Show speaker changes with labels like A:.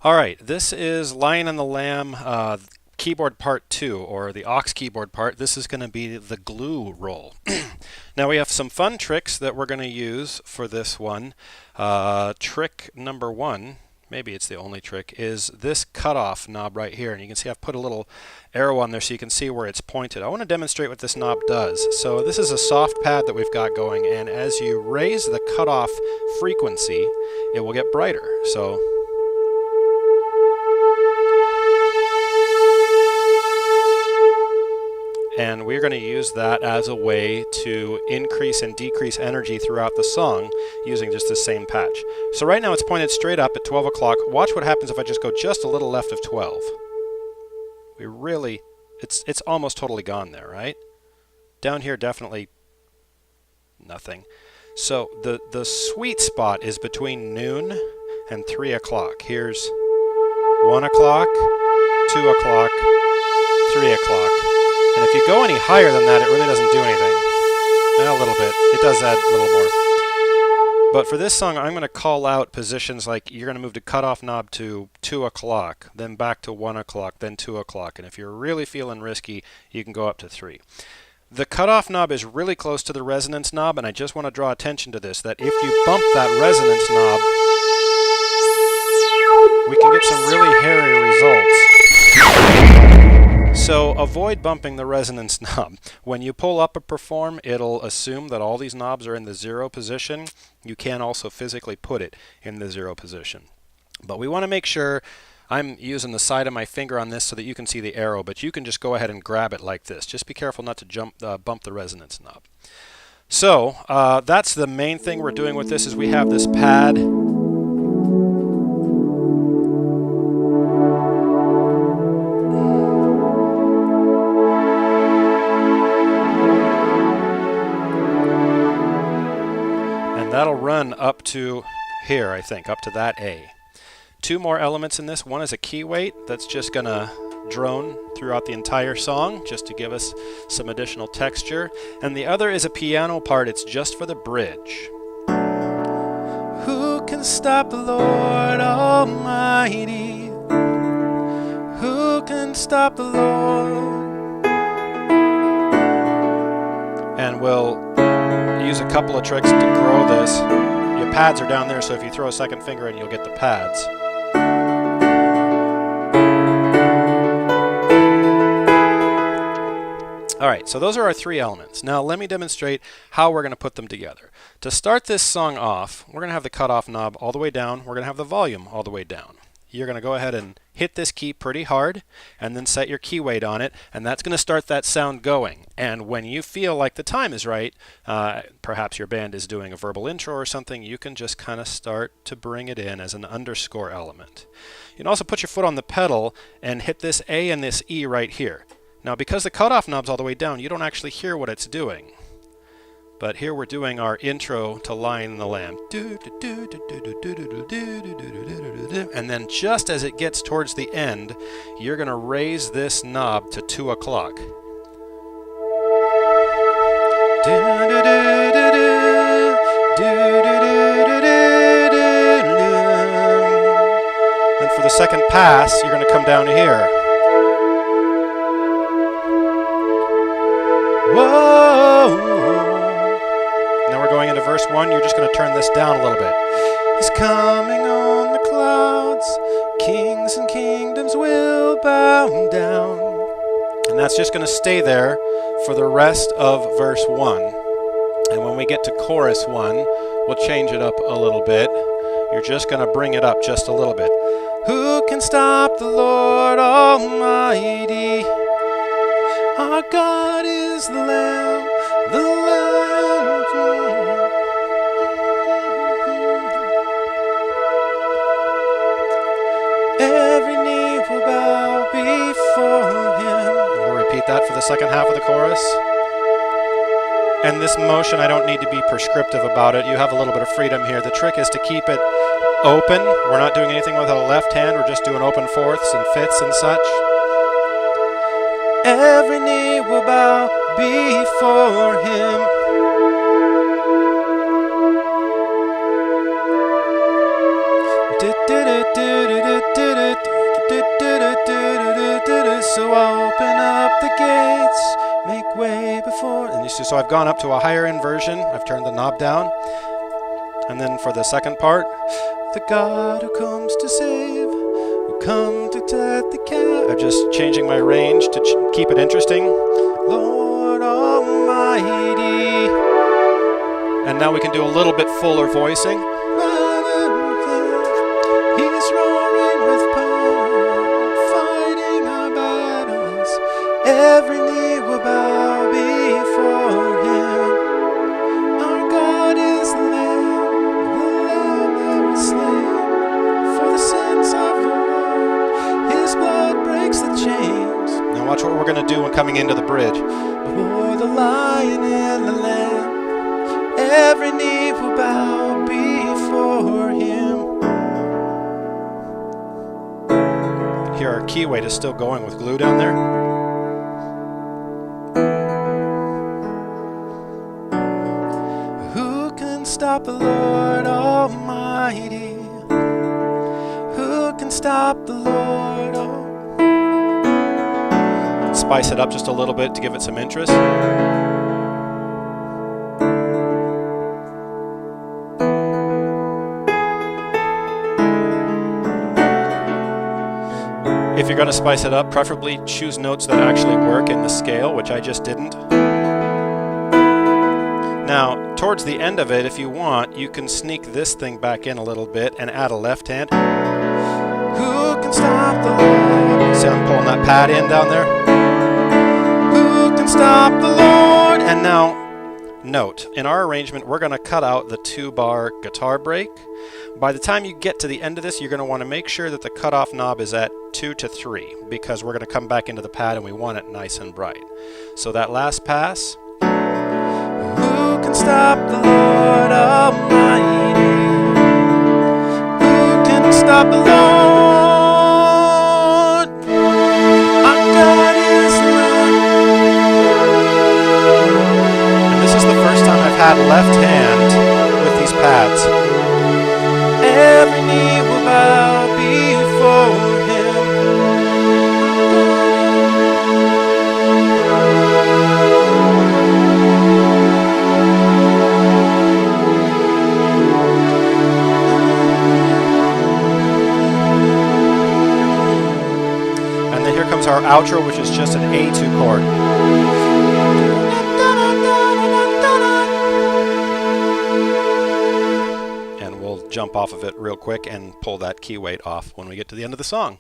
A: All right, this is Lion and the Lamb keyboard part 2, or the AUX keyboard part. This is going to be the glue roll. Now we have some fun tricks that we're going to use for this one. Trick number 1, maybe it's the only trick, is this cutoff knob right here. And you can see I've put a little arrow on there so you can see where it's pointed. I want to demonstrate what this knob does. So this is a soft pad that we've got going, and as you raise the cutoff frequency, it will get brighter. So and we're going to use that as a way to increase and decrease energy throughout the song using just the same patch. So right now it's pointed straight up at 12 o'clock. Watch what happens if I just go just a little left of 12. It's almost totally gone there, right? Down here definitely nothing. So the sweet spot is between noon and 3 o'clock. Here's 1 o'clock, 2 o'clock, 3 o'clock. And if you go any higher than that, it really doesn't do anything. A little bit. It does add a little more. But for this song, I'm going to call out positions like you're going to move the cutoff knob to 2 o'clock, then back to 1 o'clock, then 2 o'clock. And if you're really feeling risky, you can go up to 3. The cutoff knob is really close to the resonance knob, and I just want to draw attention to this, that if you bump that resonance knob, we can get some really hairy results. So avoid bumping the resonance knob. When you pull up a perform, it'll assume that all these knobs are in the 0 position. You can also physically put it in the 0 position. But we want to make sure, I'm using the side of my finger on this so that you can see the arrow, but you can just go ahead and grab it like this. Just be careful not to bump the resonance knob. So that's the main thing we're doing with this, is we have this pad. That'll run up to here, I think, up to that A. 2 more elements in this. One is a key weight that's just going to drone throughout the entire song, just to give us some additional texture. And the other is a piano part. It's just for the bridge. Who can stop the Lord Almighty? Who can stop the Lord? And we'll use a couple of tricks to grow this. Your pads are down there, so if you throw a second finger in, you'll get the pads. Alright, so those are our 3 elements. Now let me demonstrate how we're going to put them together. To start this song off, we're going to have the cutoff knob all the way down. We're going to have the volume all the way down. You're going to go ahead and hit this key pretty hard and then set your key weight on it, and that's going to start that sound going. And when you feel like the time is right, perhaps your band is doing a verbal intro or something, you can just kind of start to bring it in as an underscore element. You can also put your foot on the pedal and hit this A and this E right here. Now because the cutoff knob's all the way down, you don't actually hear what it's doing. But here we're doing our intro to Lion and the Lamb. And then just as it gets towards the end, you're going to raise this knob to 2 o'clock. Then for the second pass, you're going to come down to here. Whoa! Now we're going into verse 1. You're just going to turn this down a little bit. He's coming on the clouds. Kings and kingdoms will bow down. And that's just going to stay there for the rest of verse 1. And when we get to chorus 1, we'll change it up a little bit. You're just going to bring it up just a little bit. Who can stop the Lord Almighty? Our God is the Lamb, the Lamb. Every knee will bow before Him. We'll repeat that for the second half of the chorus. And this motion, I don't need to be prescriptive about it. You have a little bit of freedom here. The trick is to keep it open. We're not doing anything with our left hand. We're just doing open fourths and fifths and such. Every knee will bow before Him. So open up the gates, make way before. And you see, so I've gone up to a higher end version. I've turned the knob down. And then for the second part, the God who comes to save, who come to set the cat. I'm just changing my range to keep it interesting. Lord Almighty. And now we can do a little bit fuller voicing. He's roaring with power, fighting our battles. Every knee will bow before him. Our God is the Lamb that was slain for the sins of the world. His blood breaks the chains. Now watch what we're going to do when coming into the bridge. Before the Lion and the Lamb, every knee will bow before him. Here our key weight is still going with glue down there. Who can stop the Lord Almighty? Who can stop the Lord Almighty? Spice it up just a little bit to give it some interest. If you're going to spice it up, preferably choose notes that actually work in the scale, which I just didn't. Now, towards the end of it, if you want, you can sneak this thing back in a little bit and add a left hand. Who can stop the Lord? See, I'm pulling that pad in down there. Who can stop the Lord? And now, note, in our arrangement, we're going to cut out the 2-bar guitar break. By the time you get to the end of this, you're going to want to make sure that the cutoff knob is at 2 to 3, because we're going to come back into the pad and we want it nice and bright. So that last pass. Who can stop the Lord Almighty? Who can stop the Lord? Our God is Lord. And this is the first time I've had left hand with these pads. Every knee will bow before him. And then here comes our outro, which is just an A2 chord. Jump off of it real quick and pull that key weight off when we get to the end of the song.